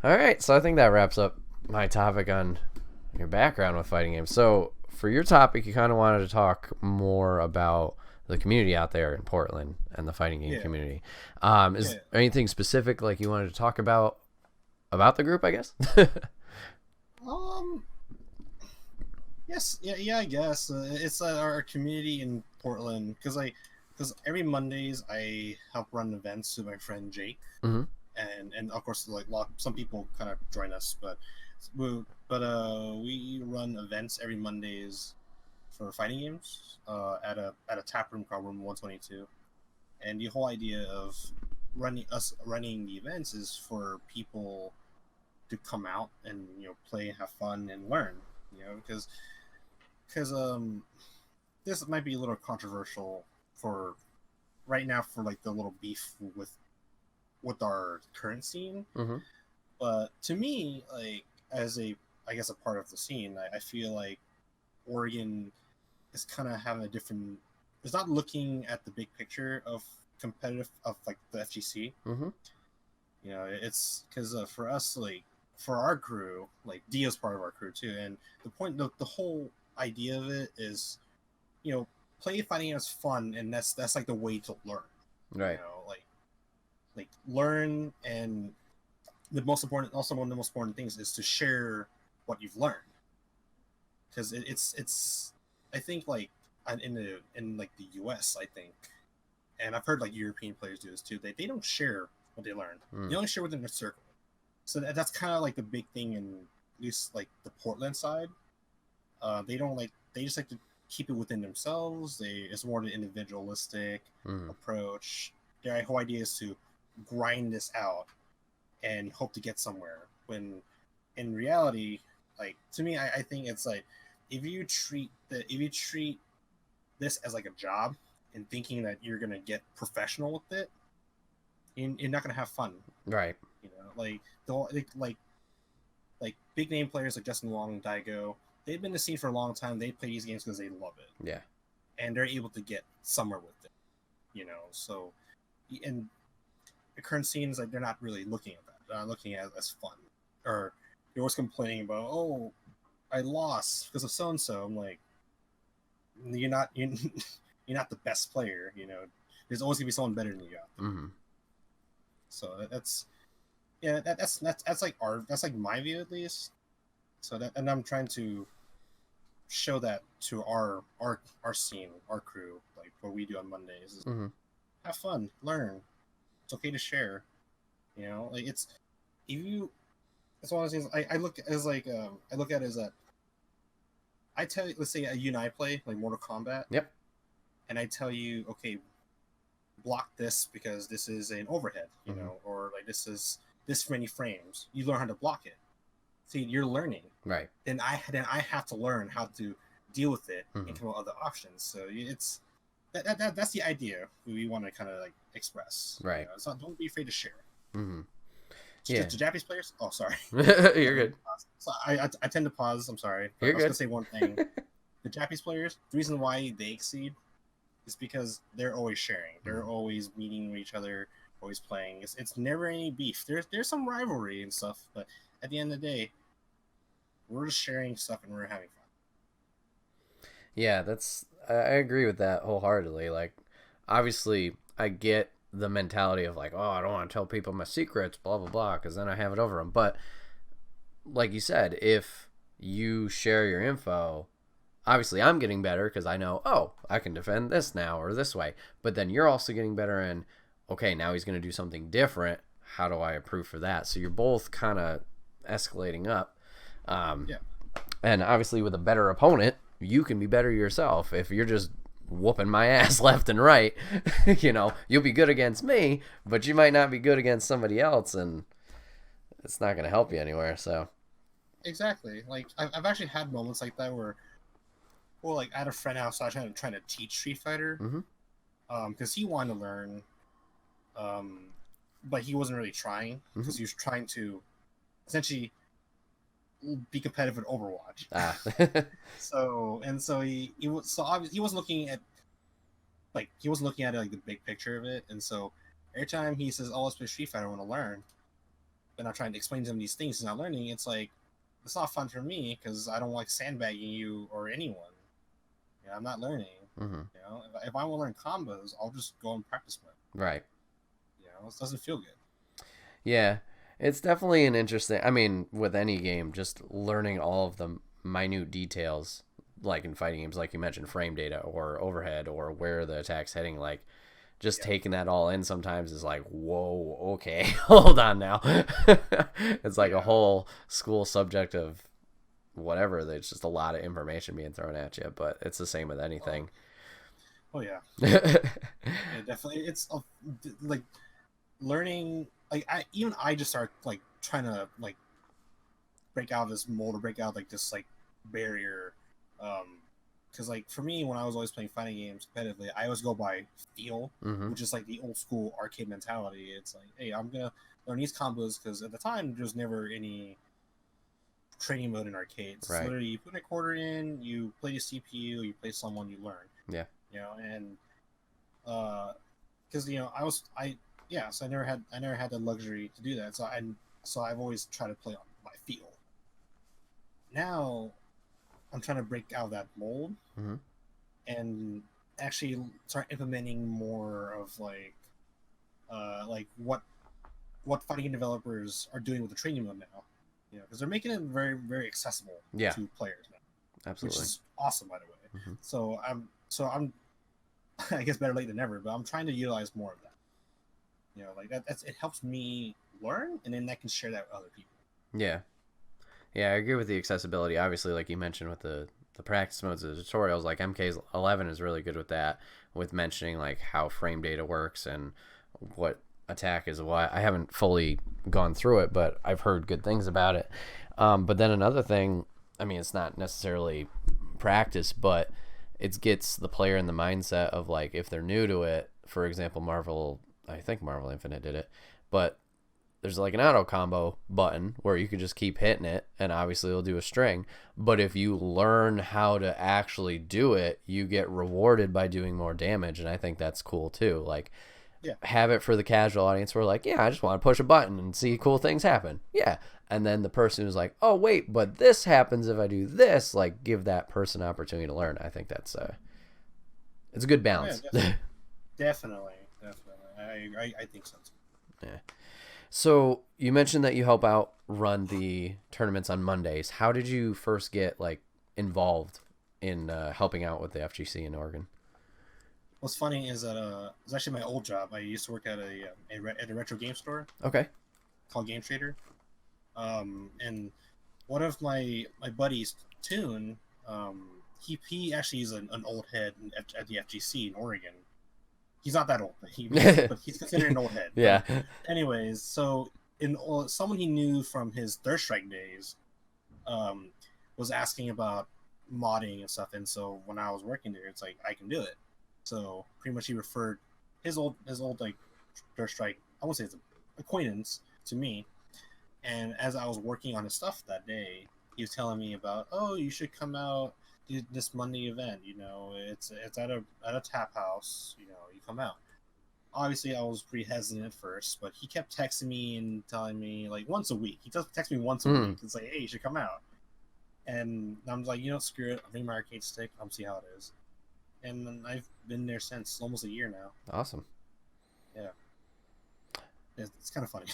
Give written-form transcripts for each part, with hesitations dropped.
All right, so I think that wraps up my topic on your background with fighting games. So for your topic, you kind of wanted to talk more about the community out there in Portland and the fighting game Yeah, community. Is yeah. there anything specific like you wanted to talk about the group? I guess. Um, yes, yeah. I guess it's our community in Portland because every Mondays I help run events with my friend Jake, hmm and of course some people kind of join us, we run events every Mondays for fighting games at a tap room called Room 122, and the whole idea of running the events is for people to come out and play, have fun, and learn. Because this might be a little controversial for right now for like the little beef with our current scene, hmm but to me, like as a I guess a part of the scene, I feel like Oregon is kind of having a different. It's not looking at the big picture of competitive of like the FGC. hmm It's because for us, like for our crew, like Dio's part of our crew too, and the whole idea of it is, play fighting is fun, and that's like the way to learn. Right. Like learn, and the most important, also one of the most important things is to share what you've learned, because it's I think like in like the US, I think, and I've heard like European players do this too. They don't share what they learned. Mm. They only share within their circle. So that's kind of like the big thing in at least like the Portland side. They just like to keep it within themselves. It's more an individualistic Mm. approach. Their whole idea is to grind this out and hope to get somewhere. When in reality, like to me, I think it's like if you treat this as like a job and thinking that you're gonna get professional with it, you're not gonna have fun. Right. Like the like big name players like Justin Wong and Daigo, they've been in the scene for a long time. They play these games because they love it, Yeah. and they're able to get somewhere with it. So and the current scenes, like they're not really looking at that. They're not looking at it as fun, or they're always complaining about, oh, I lost because of so and so. I'm like, you're not the best player. There's always gonna be someone better than you out there. hmm So that's yeah, that's like that's like my view at least. So that, and I'm trying to show that to our scene, our crew, like what we do on Mondays is hmm have fun, learn. It's okay to share. Like it's if you. That's one of the things I look at it as that I tell you, let's say you and I play like Mortal Kombat, Yep. and I tell you, okay, block this because this is an overhead, hmm or like this many frames. You learn how to block it. See, you're learning. Right. Then I have to learn how to deal with it and hmm come up with other options. So it's that's the idea we want to kind of like express. Right. So don't be afraid to share. hmm To Yeah. Japanese players, oh sorry, You're good. so I tend to pause. I'm sorry, but You're I was gonna good. say one thing. The Japanese players, the reason why they exceed is because they're always sharing. They're Mhm. always meeting with each other, always playing. It's never any beef. There's some rivalry and stuff, but at the end of the day, we're just sharing stuff and we're having fun. Yeah, I agree with that wholeheartedly. Like, obviously, I get the mentality of like, oh, I don't want to tell people my secrets, blah blah blah, because then I have it over them. But like you said, if you share your info, obviously I'm getting better because I know, oh, I can defend this now or this way. But then you're also getting better in, okay, now he's going to do something different. How do I improve for that? So you're both kind of escalating up. Um, Yeah, and obviously, with a better opponent, you can be better yourself. If you're just whooping my ass left and right, you'll be good against me, but you might not be good against somebody else, and it's not going to help you anywhere. So, exactly. Like I've actually had moments like that where, well, like I had a friend outside trying to teach Street Fighter, mm-hmm, because he wanted to learn, um, but he wasn't really trying mm-hmm. because he was trying to essentially be competitive in Overwatch. Ah, So he was so obviously he wasn't looking at it like the big picture of it, and so every time he says, "Oh, let's play Street Fighter, I want to learn," and I'm trying to explain to him these things he's not learning, it's like it's not fun for me because I don't like sandbagging you or anyone. You know, I'm not learning. Mm-hmm. You know, if I want to learn combos, I'll just go and practice mode. Right. You know, it doesn't feel good. Yeah, it's definitely an interesting. I mean, with any game, just learning all of the minute details, like in fighting games, like you mentioned, frame data or overhead or where the attack's heading, like just Yeah. taking that all in sometimes is like, whoa, okay, hold on now. It's like a whole school subject of whatever. There's just a lot of information being thrown at you, but it's the same with anything. Oh yeah. Yeah, definitely. It's like learning. Like I just start like trying to like break out of this mold or break out like this like barrier. Because like for me, when I was always playing fighting games competitively, I always go by feel, Mm-hmm. which is like the old school arcade mentality. It's like, hey, I'm gonna learn these combos because at the time there's never any training mode in arcades. It's Right. literally you put a quarter in, you play the CPU, you play someone, you learn. Yeah. You know, and because you know so I never had the luxury to do that. So I've always tried to play on my feel. Now I'm trying to break out of that mold Mm-hmm. and actually start implementing more of like what fighting game developers are doing with the training mode now. You know, because they're making it very very accessible Yeah. to players now, Absolutely. which is awesome by the way. Mm-hmm. So I'm I guess better late than never, but I'm trying to utilize more of that. You know, like it helps me learn, and then I can share that with other people. Yeah. Yeah, I agree with the accessibility. Obviously, like you mentioned with the practice modes of the tutorials, like MK11 is really good with that, with mentioning like how frame data works and what attack is what. I haven't fully gone through it, but I've heard good things about it. But then another thing, I mean, it's not necessarily practice, but it gets the player in the mindset of like if they're new to it. For example, I think Marvel Infinite did it, but there's like an auto combo button where you can just keep hitting it and obviously it'll do a string, but if you learn how to actually do it, you get rewarded by doing more damage, and I think that's cool too. Like Yeah, have it for the casual audience where like, yeah, I just want to push a button and see cool things happen. Yeah. And then the person who's like, oh wait, but this happens if I do this, like give that person opportunity to learn. I think that's it's a good oh, yeah, balance. definitely. I think so too. Yeah. So you mentioned that you help out run the tournaments on Mondays. How did you first get like involved in helping out with the FGC in Oregon? What's funny is that it's actually my old job. I used to work at a retro game store Okay. called Game Trader, and one of my buddies, Toon, he actually is an old head at the FGC in Oregon. He's not that old, but he's considered an old head. Yeah. But anyways, so someone he knew from his Third Strike days, was asking about modding and stuff, and so when I was working there, it's like I can do it. So pretty much he referred his old like Third Strike, I won't say it's an acquaintance to me, and as I was working on his stuff that day, he was telling me about, oh, you should come out to this Monday event. You know, it's at a tap house. You know, you come out. Obviously, I was pretty hesitant at first, but he kept texting me and telling me like once a week. He does text me once a week and say, hey, you should come out. And I'm like, you know, screw it. I'll bring my arcade stick. I'll see how it is. And I've been there since almost a year now. Awesome. Yeah. It's kind of funny.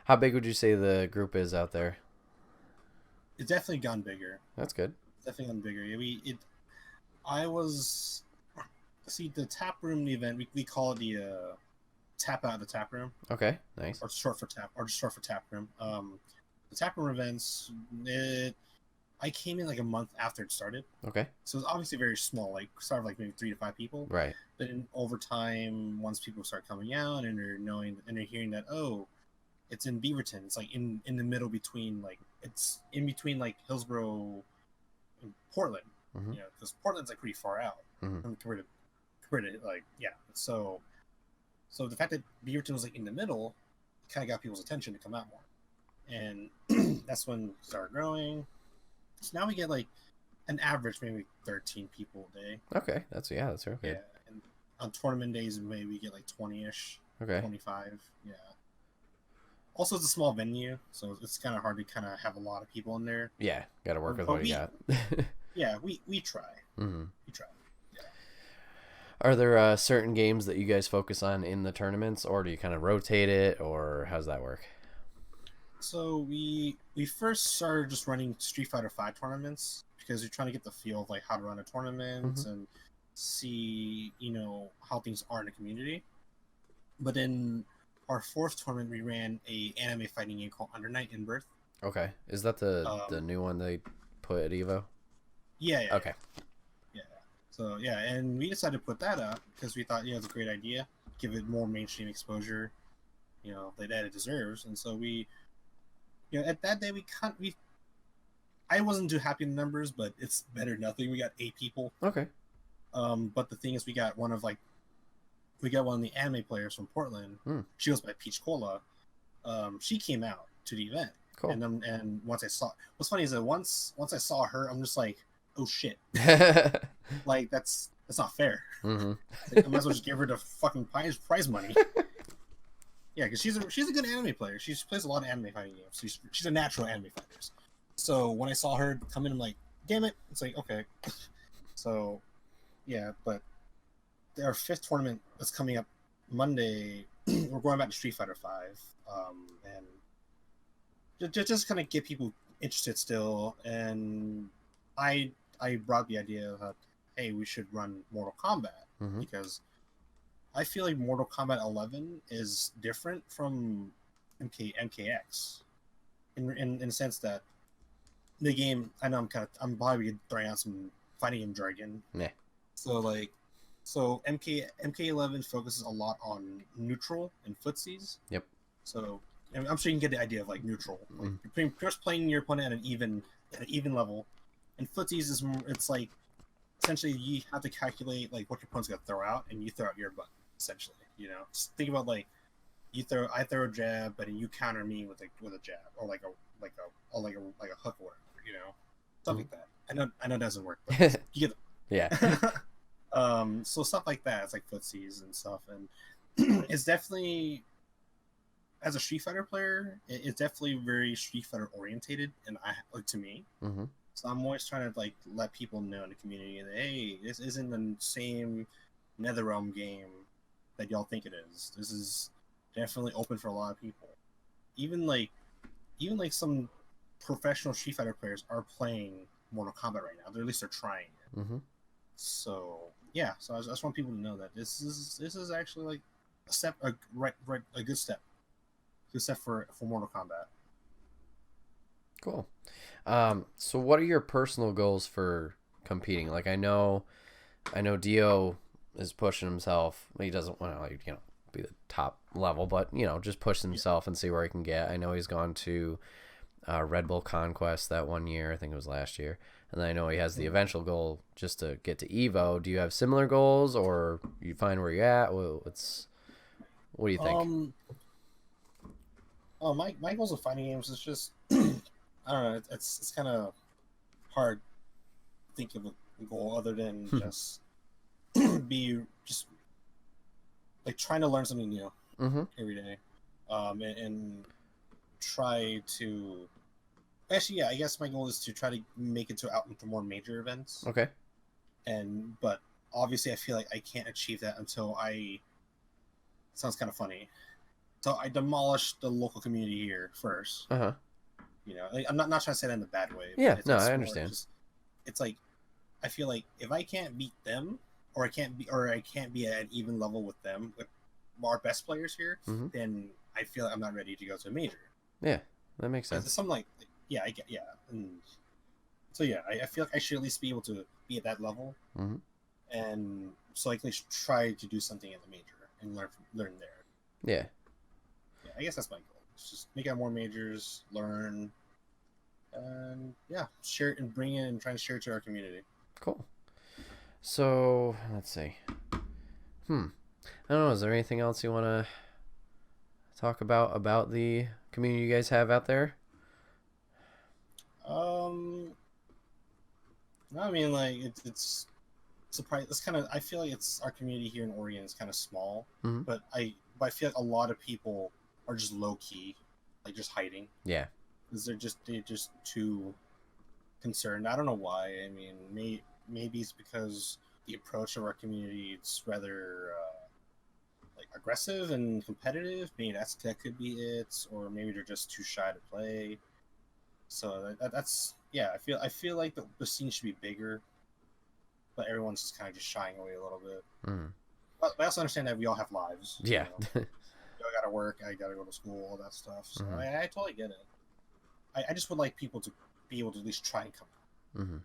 How big would you say the group is out there? It's definitely gone bigger. That's good. It's definitely gone bigger. I was, see, the tap room event, we call it the tap out of the tap room. Okay, nice. Or short for tap room. The tap room events, I came in like a month after it started. Okay. So it's obviously very small, like started like maybe 3 to 5 people. Right. But over time, once people start coming out and they're hearing that, oh, it's in Beaverton. It's like in the middle between it's in between like Hillsborough and Portland. Mm-hmm. You know, because Portland's like pretty far out compared to like, yeah. So the fact that Beaverton was like in the middle kind of got people's attention to come out more, and that's when it started growing. So now we get like an average maybe 13 people a day. Okay, that's real good. Yeah, and on tournament days maybe we get like 20ish. Okay. 25. Yeah. Also, it's a small venue, so it's kind of hard to kind of have a lot of people in there. Yeah, got to work with But what you got. yeah, we try. Hmm. We try. Yeah. Are there certain games that you guys focus on in the tournaments, or do you kind of rotate it, or how's that work? So we first started just running Street Fighter Five tournaments because you're trying to get the feel of like how to run a tournament Hmm. and see how things are in the community. But in our fourth tournament, we ran a anime fighting game called Under Night in Birth. Okay, is that the Um, new one they put at Evo? yeah. Okay. Yeah. So yeah, and we decided to put that up because we thought it's a great idea, give it more mainstream exposure, that it deserves. And so at that day we I wasn't too happy in the numbers, but it's better than nothing. We got 8 people. Okay. But the thing is, we got one of the anime players from Portland. Hmm. She goes by Peach Cola. She came out to the event, Cool. and once I saw, what's funny is that once I saw her, I'm just like, oh shit, like that's not fair. Hmm. Like, I might as well just give her the fucking prize money. Yeah, because she's a good anime player. She plays a lot of anime fighting games. She's a natural anime fighter. So when I saw her come in, I'm like, damn it. It's like, okay. So yeah, but our fifth tournament that's coming up Monday. We're going back to Street Fighter Five, and just kind of get people interested still. And I brought the idea that hey, we should run Mortal Kombat Hmm. because I feel like Mortal Kombat 11 is different from MKX in the sense that the game. I know I'm probably throwing out some fighting game jargon. Yeah. So MK11 focuses a lot on neutral and footsies. Yep. So I'm sure you can get the idea of like neutral. Like Mm. you're just playing your opponent at an even level, and footsies is it's like essentially you have to calculate like what your opponent's gonna throw out, and you throw out your butt essentially. Just think about like I throw a jab, but you counter me with a jab or like a hook or whatever. Stuff like that. I know it doesn't work, but you get Yeah. so stuff like that. It's like footsies and stuff, and it's definitely as a Street Fighter player, it's definitely very Street Fighter orientated, and to me. Hmm. So I'm always trying to like let people know in the community that hey, this isn't the same NetherRealm game that y'all think it is. This is definitely open for a lot of people. Even like some professional Street Fighter players are playing Mortal Kombat right now. Or at least they're trying it. Hmm. So yeah, so I just want people to know that this is actually like a good step for Mortal Kombat. Cool. So what are your personal goals for competing? Like I know Dio is pushing himself. He doesn't want to like, be the top level, but just push himself and see where he can get. I know he's gone to Red Bull Conquest that one year. I think it was last year. And then I know he has the eventual goal just to get to Evo. Do you have similar goals, or you find where you're at? What do you think? My goals of fighting games is just I don't know. It's kind of hard to think of a goal other than just be just like trying to learn something new Mm-hmm. every day, and try to. Actually, yeah, I guess my goal is to try to make it out into more major events. Okay. But obviously, I feel like I can't achieve that until I. Sounds kind of funny. So I demolish the local community here first. Uh-huh. Like, I'm not trying to say that in a bad way. Yeah, It's no, like I understand. it's like I feel like if I can't beat them, or I can't be at an even level with them, with our best players here, Mm-hmm. then I feel like I'm not ready to go to a major. Yeah, that makes sense. Some like I get and so yeah, I feel like I should at least be able to be at that level, Mm-hmm. and so I can try to do something in the major and learn there. Yeah. Yeah, I guess that's my goal. It's just make out more majors, learn, and yeah, share it and bring it and try to share it to our community. Cool. So let's see. I don't know. Is there anything else you want to talk about the community you guys have out there? I mean, like it's surprising. It's kind of I feel like it's our community here in Oregon is kind of small, Mm-hmm. but I feel like a lot of people are just low key. like just hiding Yeah. because they're just too concerned. I don't know why. I mean, maybe it's because the approach of our community it's rather like aggressive and competitive. Maybe that could be it, or maybe they're just too shy to play. So that's yeah. I feel like the scene should be bigger, but everyone's just kind of just shying away a little bit. Mm. But I also understand that we all have lives. You Yeah. know, I gotta work. I gotta go to school. All that stuff. So Hmm. I totally get it. I just would like people to be able to at least try and come. Hmm.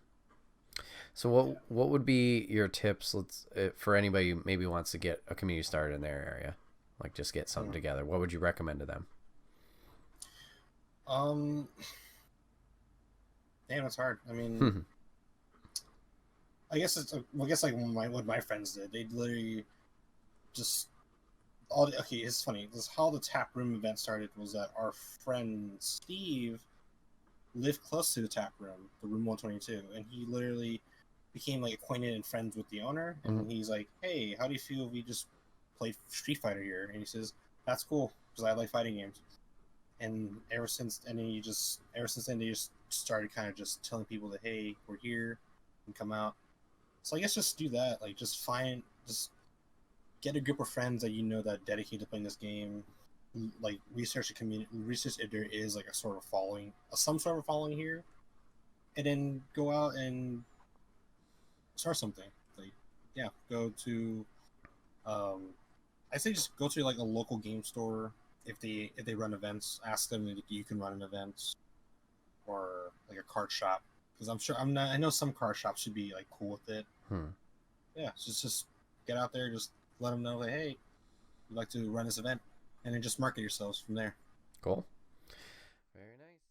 So Yeah. what would be your tips? Let's for anybody who maybe wants to get a community started in their area, like just get something Mm. together. What would you recommend to them? Um. Damn, it's hard. I mean, Hmm. I guess it's. Well, I guess like what my friends did. They literally just okay. It's funny. This how the tap room event started was that our friend Steve lived close to the tap room, the room 122, and he literally became like acquainted and friends with the owner. Hmm. And he's like, "Hey, how do you feel if we just play Street Fighter here?" And he says, "That's cool because I like fighting games." And ever since then, they just started kind of just telling people that, "Hey, we're here, and come out." So I guess just do that. Like, just get a group of friends that you know that dedicate to playing this game. Like research the community, research if there is like a sort of following, some sort of following here, and then go out and start something. Like, yeah, go to, um, I say just go to like a local game store if they run events. Ask them if you can run an event or like a card shop because I'm sure I'm not. I know some card shops should be like cool with it. Hmm. Yeah, just get out there, just let them know, like, hey, we'd like to run this event, and then just market yourselves from there. Cool.